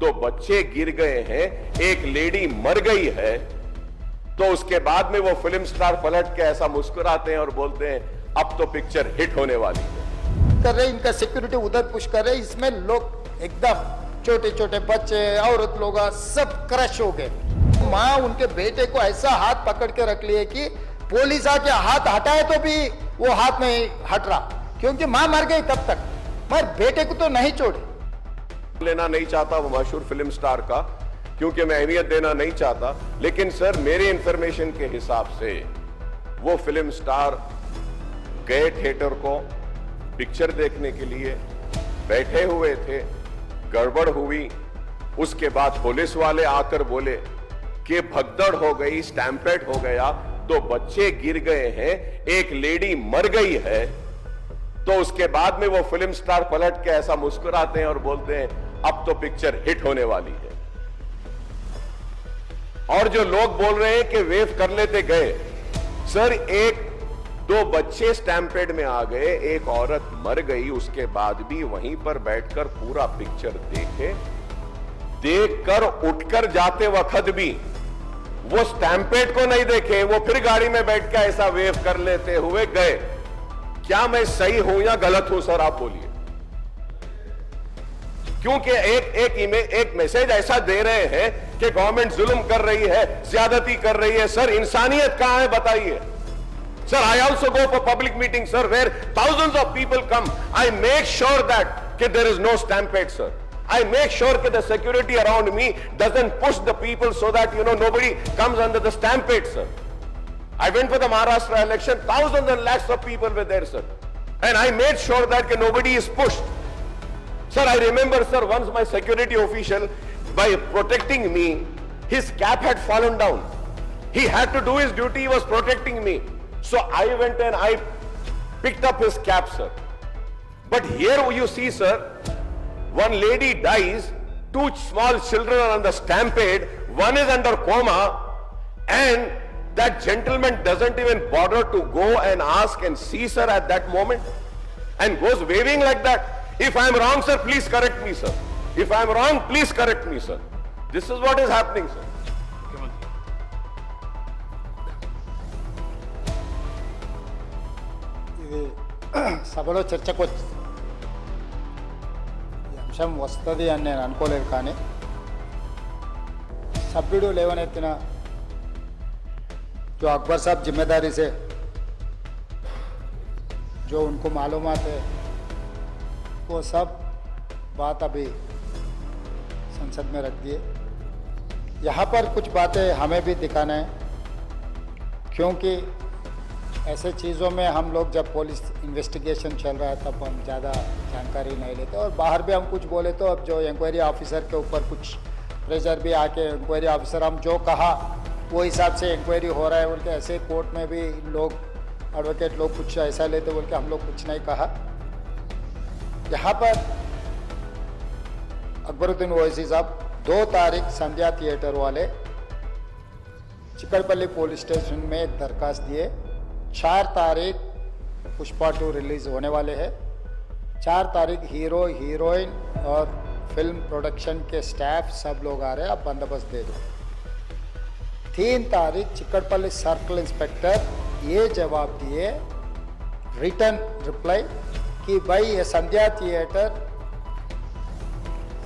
दो बच्चे गिर गए हैं, एक लेडी मर गई है, तो उसके बाद में वो फिल्म स्टार पलट के ऐसा मुस्कुराते हैं और बोलते हैं अब तो पिक्चर हिट होने वाली है। कर रहे, इनका सिक्योरिटी उधर पुश कर रहे, इसमें लोग एकदम छोटे छोटे बच्चे, औरत लोग सब क्रश हो गए। माँ उनके बेटे को ऐसा हाथ पकड़ के रख लिए कि पुलिस आके हाथ हटाए तो भी वो हाथ नहीं हट रहा, क्योंकि माँ मर गई तब तक, मगर बेटे को तो नहीं छोड़े। लेना नहीं चाहता वो मशहूर फिल्म स्टार का, क्योंकि मैं अहमियत देना नहीं चाहता, लेकिन सर मेरे इंफॉर्मेशन के हिसाब से वो फिल्म स्टार गए थिएटर को पिक्चर देखने के लिए, बैठे हुए थे, गड़बड़ हुई, उसके बाद पुलिस वाले आकर बोले कि भगदड़ हो गई, स्टैम्पेड हो गया, दो बच्चे गिर गए हैं, एक लेडी मर गई है, तो उसके बाद में वो फिल्म स्टार पलट के ऐसा मुस्कुराते हैं और बोलते हैं अब तो पिक्चर हिट होने वाली है। और जो लोग बोल रहे हैं कि वेव कर लेते गए, सर एक दो बच्चे स्टैम्पेड में आ गए, एक औरत मर गई, उसके बाद भी वहीं पर बैठकर पूरा पिक्चर देखकर उठकर जाते वक्त भी वो स्टैम्पेड को नहीं देखे, वो फिर गाड़ी में बैठ के ऐसा वेव कर लेते हुए गए। क्या मैं सही हूं या गलत हूं सर, आप बोलिए। क्योंकि एक मैसेज ऐसा दे रहे हैं कि गवर्नमेंट जुल्म कर रही है, ज्यादती कर रही है। सर इंसानियत कहां है बताइए। Sir, I also go for public meetings, sir, where thousands of people come. I make sure that there is no stampede, sir. I make sure that the security around me doesn't push the people so that, nobody comes under the stampede, sir. I went for the Maharashtra election, thousands and lakhs of people were there, sir. And I made sure that nobody is pushed. Sir, I remember, sir, once my security official, by protecting me, his cap had fallen down. He had to do his duty, he was protecting me. So I went and I picked up his cap, sir. But here you see, sir, one lady dies, two small children are on the stampede, one is under coma, and that gentleman doesn't even bother to go and ask and see, sir, at that moment, and goes waving like that. If I am wrong, sir, please correct me, sir. If I am wrong, please correct me, sir. This is what is happening, sir. సభలో చర్చకు అంశం వస్తుంది అని నేను అనుకోలేదు, కానీ సభ్యుడు లేవనెత్తిన जो अकबर साहब जिम्मेदारी से जो उनको मालूमात है वो सब बात अभी संसद में रख दिए। यहाँ पर कुछ बातें हमें भी दिखाना है, क्योंकि ऐसे चीज़ों में हम लोग जब पुलिस इन्वेस्टिगेशन चल रहा है तब हम ज़्यादा जानकारी नहीं लेते, और बाहर भी हम कुछ बोले तो अब जो इंक्वायरी ऑफिसर के ऊपर कुछ प्रेशर भी आके इंक्वायरी ऑफिसर हम जो कहा वो हिसाब से इंक्वायरी हो रहा है बोल के, ऐसे कोर्ट में भी लोग एडवोकेट लोग कुछ ऐसा लेते बोल के हम लोग कुछ नहीं कहा। यहाँ पर अकबरुद्दीन ओवैसी साहब 2 तारीख संध्या थिएटर वाले चिकड़पल्ली पुलिस स्टेशन में एक दरखास्त दिए। 4 तारीख पुष्पा 2 रिलीज होने वाले हैं। 4 तारीख हीरो हीरोइन और फिल्म प्रोडक्शन के स्टाफ सब लोग आ रहे हैं, आप बंदोबस्त दे दो। 3 तारीख चिकड़पल्ली सर्कल इंस्पेक्टर ये जवाब दिए, रिटर्न रिप्लाई, कि भाई ये संध्या थिएटर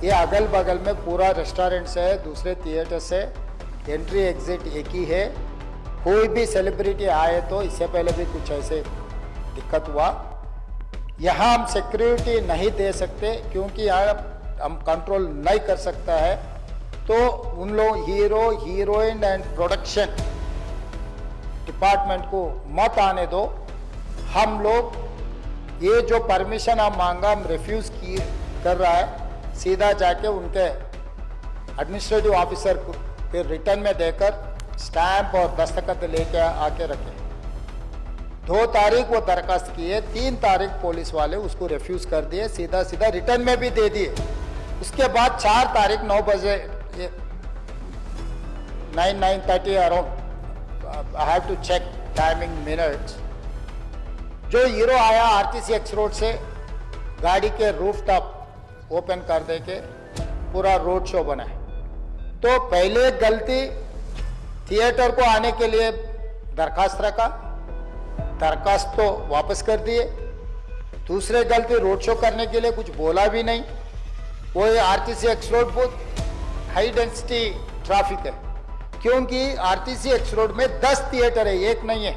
ये अगल बगल में पूरा रेस्टोरेंट से है, दूसरे थिएटर से एंट्री एग्जिट एक ही है, कोई भी सेलिब्रिटी आए तो इससे पहले भी कुछ ऐसे दिक्कत हुआ, यहाँ हम सिक्योरिटी नहीं दे सकते क्योंकि यहाँ हम कंट्रोल नहीं कर सकता है, तो उन लोग hero heroine and production department को मत आने दो। हम लोग ये जो परमिशन हम मांगा हम रिफ्यूज़ कर रहा है, सीधा जाके उनके एडमिनिस्ट्रेटिव ऑफिसर को फिर रिटर्न में देकर स्टैंप और दस्तखत लेके आके रखें। 2 तारीख वो दरखास्त किए, 3 तारीख पुलिस वाले उसको रिफ्यूज़ कर दिए, सीधा सीधा रिटर्न में भी दे दिए। उसके बाद 4 तारीख 9 बजे 9:30 around, I have to check timing minutes, जो हीरो आया RTCX रोड से गाड़ी के रूफ टॉप ओपन कर दे के पूरा रोड शो बना है। तो पहले गलती थिएटर को आने के लिए दरखास्त रखा, दरखास्त तो वापस कर दिए। दूसरे गलती रोड शो करने के लिए कुछ बोला भी नहीं। वो आरटीसी एक्स रोड बहुत हाई डेंसिटी ट्रैफिक है, क्योंकि आरटीसी एक्स रोड में 10 थिएटर है, एक नहीं है।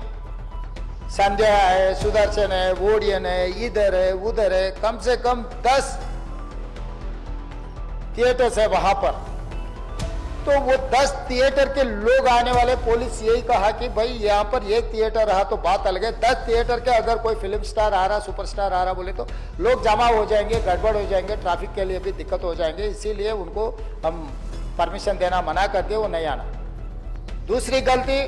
संध्या है, सुदर्शन है, वोडियन है, इधर है, उधर है, कम से कम 10 थिएटर्स है वहां पर। तो वो 10 थिएटर के लोग आने वाले, पुलिस यही कहा कि भाई यहाँ पर एक थिएटर रहा तो बात अलग है, 10 थिएटर के अगर कोई फिल्म स्टार आ रहा, सुपरस्टार आ रहा बोले तो लोग जमा हो जाएंगे, गड़बड़ हो जाएंगे, ट्रैफिक के लिए भी दिक्कत हो जाएंगे। इसीलिए उनको हम परमिशन देना मना कर दिए, वो नहीं आना। दूसरी गलती,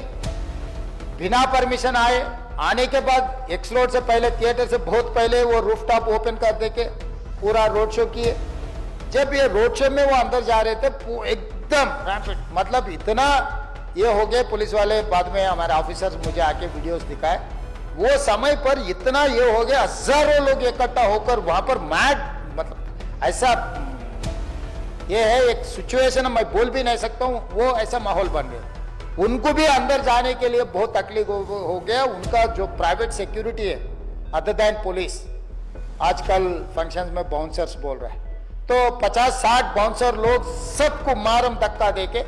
बिना परमिशन आने के बाद एक्स रोड से पहले, थिएटर से बहुत पहले वो रूफटॉप ओपन कर देके पूरा रोड शो किए। जब ये रोड शो में वो अंदर जा रहे थे एकदम रैपिड, मतलब इतना ये हो गए पुलिस वाले, बाद में हमारे ऑफिसर्स मुझे आके वीडियोस दिखाए, वो समय पर इतना ये हो गया, हजारों लोग इकट्ठा होकर वहां पर मैड, मतलब ऐसा ये है एक सिचुएशन, मैं बोल भी नहीं सकता हूँ, वो ऐसा माहौल बन गया। उनको भी अंदर जाने के लिए बहुत तकलीफ हो गया। उनका जो प्राइवेट सिक्योरिटी है अदर देन पुलिस, आजकल फंक्शंस में बाउंसर्स बोल रहा है, तो 50-60 बाउंसर लोग सबको मारम धक्का देके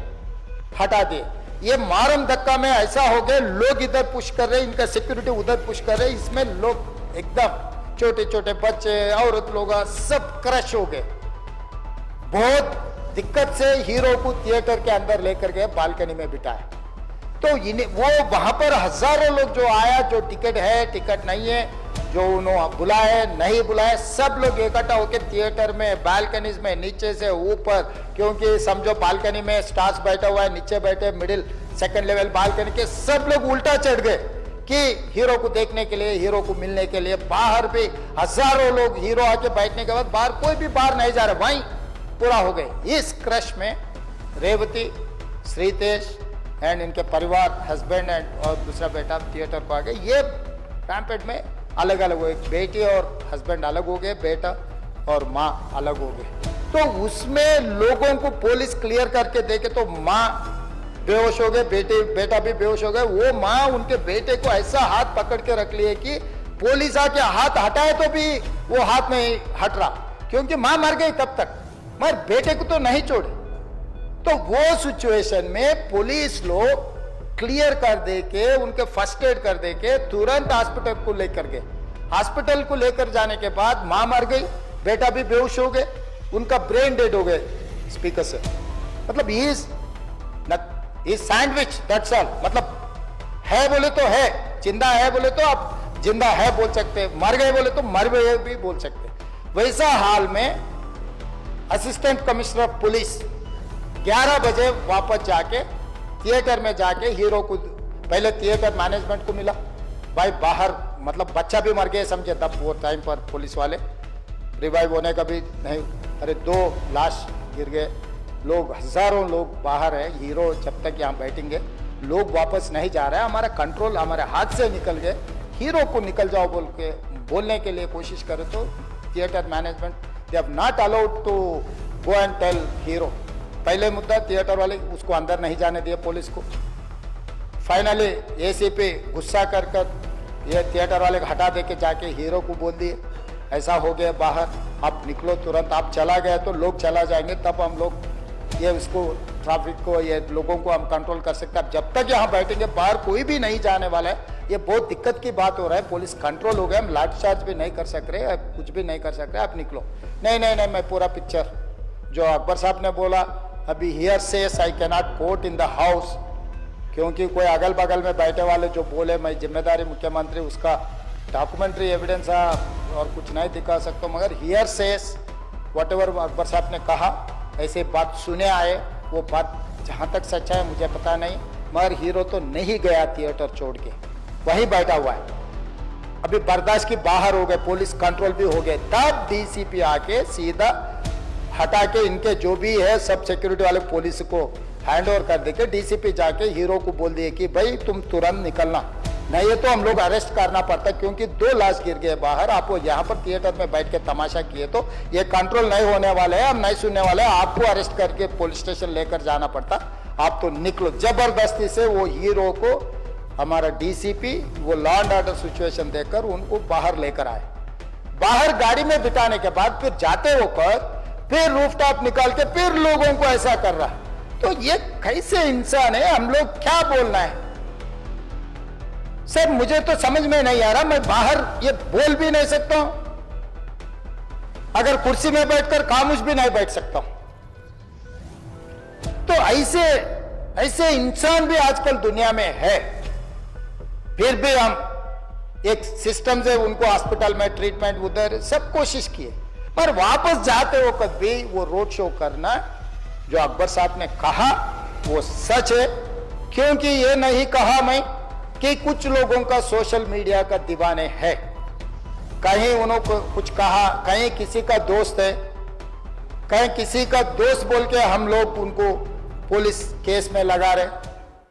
हटा दिए। ये मारम धक्का में ऐसा हो गया, लोग इधर पुश कर रहे, इनका सिक्योरिटी उधर पुश कर रहे, इसमें लोग एकदम छोटे छोटे बच्चे, औरत लोग सब क्रश हो गए। बहुत दिक्कत से हीरो को थिएटर के अंदर लेकर गए, बालकनी में बिठाया। तो वो वहां पर हजारों लोग जो आया, जो टिकट है, टिकट नहीं है, जो उन्होंने बुलाए नहीं बुलाए, सब लोग इकट्ठा होकर थिएटर में, बालकनीज में, नीचे से ऊपर, क्योंकि समझो बालकनी में स्टार्स बैठा हुआ है, नीचे बैठे मिडिल सेकंड लेवल बालकनी के सब लोग उल्टा चढ़ गए कि हीरो को देखने के लिए, हीरो को मिलने के लिए। बाहर भी हजारों लोग, हीरो आके बैठने के बाद बाहर कोई भी बाहर नहीं जा रहा, वहीं पूरा हो गए। इस क्रश में रेवती, श्रीतेश एंड इनके परिवार, हस्बैंड एंड और दूसरा बेटा थिएटर को आ गए। ये रैम्पेड में अलग अलग हुए, बेटी और हस्बैंड अलग हो गए, बेटा और माँ अलग हो गए। तो उसमें लोगों को पुलिस क्लियर करके देखे तो माँ बेहोश हो गए, बेटा भी बेहोश हो गए। वो माँ उनके बेटे को ऐसा हाथ पकड़ के रख लिए कि पुलिस आके हाथ हटाए तो भी वो हाथ नहीं हट रहा, क्योंकि माँ मर गई तब तक, मगर बेटे को तो नहीं छोड़े। तो वो सिचुएशन में पुलिस लोग क्लियर कर दे के, उनके फर्स्ट एड कर दे के तुरंत हॉस्पिटल को लेकर गए। हॉस्पिटल को लेकर जाने के बाद मां मर गई, बेटा भी बेहोश हो गए, उनका ब्रेन डेड हो गए स्पीकर से। मतलब ही सैंडविच, दैट्स ऑल। मतलब है बोले तो है, जिंदा है बोले तो आप जिंदा है बोल सकते, मर गए बोले तो मर गए भी बोल सकते। वैसा हाल में असिस्टेंट कमिश्नर ऑफ पुलिस 11 बजे वापस जाके थिएटर में जाके हीरो को, पहले थिएटर मैनेजमेंट को मिला, भाई बाहर मतलब बच्चा भी मर गया समझे, तब वो टाइम पर पुलिस वाले रिवाइव होने का भी नहीं, अरे 2 लाश गिर गए, लोग हजारों लोग बाहर है, हीरो जब तक यहाँ बैठेंगे लोग वापस नहीं जा रहे हैं, हमारा कंट्रोल हमारे हाथ से निकल गए, हीरो को निकल जाओ बोल के बोलने के लिए कोशिश करे तो theatre management they have not allowed to go and tell hero. पहले मुद्दा थिएटर वाले उसको अंदर नहीं जाने दिए पुलिस को। फाइनली एसीपी गुस्सा कर ये थिएटर वाले हटा दे के जाके हीरो को बोल दिए ऐसा हो गया बाहर, आप निकलो तुरंत, आप चला गए तो लोग चला जाएंगे, तब हम लोग ये उसको ट्रैफिक को, ये लोगों को हम कंट्रोल कर सकते हैं। अब जब तक यहाँ बैठेंगे बाहर कोई भी नहीं जाने वाला है, ये बहुत दिक्कत की बात हो रहा है। पुलिस कंट्रोल हो गया, हम लाठीचार्ज भी नहीं कर सक रहे, कुछ भी नहीं कर सक रहे, आप निकलो। नहीं नहीं नहीं, मैं पूरा पिक्चर जो अकबर साहब ने बोला, अभी here says I cannot quote in the house, क्योंकि कोई अगल बगल में बैठे वाले जो बोले मैं जिम्मेदारी मुख्यमंत्री, उसका डॉक्यूमेंट्री एविडेंस और कुछ नहीं दिखा सकता, मगर here says whatever Akbar साहब ने कहा ऐसे बात सुने आए, वो बात जहाँ तक सच्चा है मुझे पता नहीं, मगर हीरो तो नहीं गया थिएटर छोड़ के, वहीं बैठा हुआ है। अभी बर्दाश्त की बाहर हो गए, पुलिस कंट्रोल भी हो गए, तब डीसीपी आके सीधा हटा के इनके जो भी है सब सिक्योरिटी वाले पुलिस को हैंड ओवर कर देके डीसीपी जाके हीरो को बोल दिए कि भाई तुम तुरंत निकलना, नहीं ये तो हम लोग अरेस्ट करना पड़ता, क्योंकि 2 लाश गिर गए बाहर। आप यहाँ पर थिएटर में बैठ के तमाशा किए तो ये कंट्रोल नहीं होने वाले हैं, हम नहीं सुनने वाले हैं। आपको अरेस्ट करके पुलिस स्टेशन लेकर जाना पड़ता। आप तो निकलो। जबरदस्ती से वो हीरो को हमारा डीसीपी वो लॉ एंड ऑर्डर सिचुएशन देखकर उनको बाहर लेकर आए। बाहर गाड़ी में बिठाने के बाद फिर जाते होकर फिर रूफटॉप निकाल के फिर लोगों को ऐसा कर रहा। तो ये कैसे इंसान है? हम लोग क्या बोलना है सर? मुझे तो समझ में नहीं आ रहा। मैं बाहर ये बोल भी नहीं सकता हूं, अगर कुर्सी में बैठकर खामोश भी नहीं बैठ सकता हूं। तो ऐसे इंसान भी आजकल दुनिया में है। फिर भी हम एक सिस्टम से उनको हॉस्पिटल में ट्रीटमेंट उधर सब कोशिश किए, पर वापस जाते हो कभी वो रोड शो करना जो अकबर साहब ने कहा वो सच है। क्योंकि ये नहीं कहा मैं कि कुछ लोगों का सोशल मीडिया का दीवाने है, कहीं उन्होंने कुछ कहा, कहीं किसी का दोस्त है, कहीं किसी का दोस्त बोल के हम लोग उनको पुलिस केस में लगा रहे।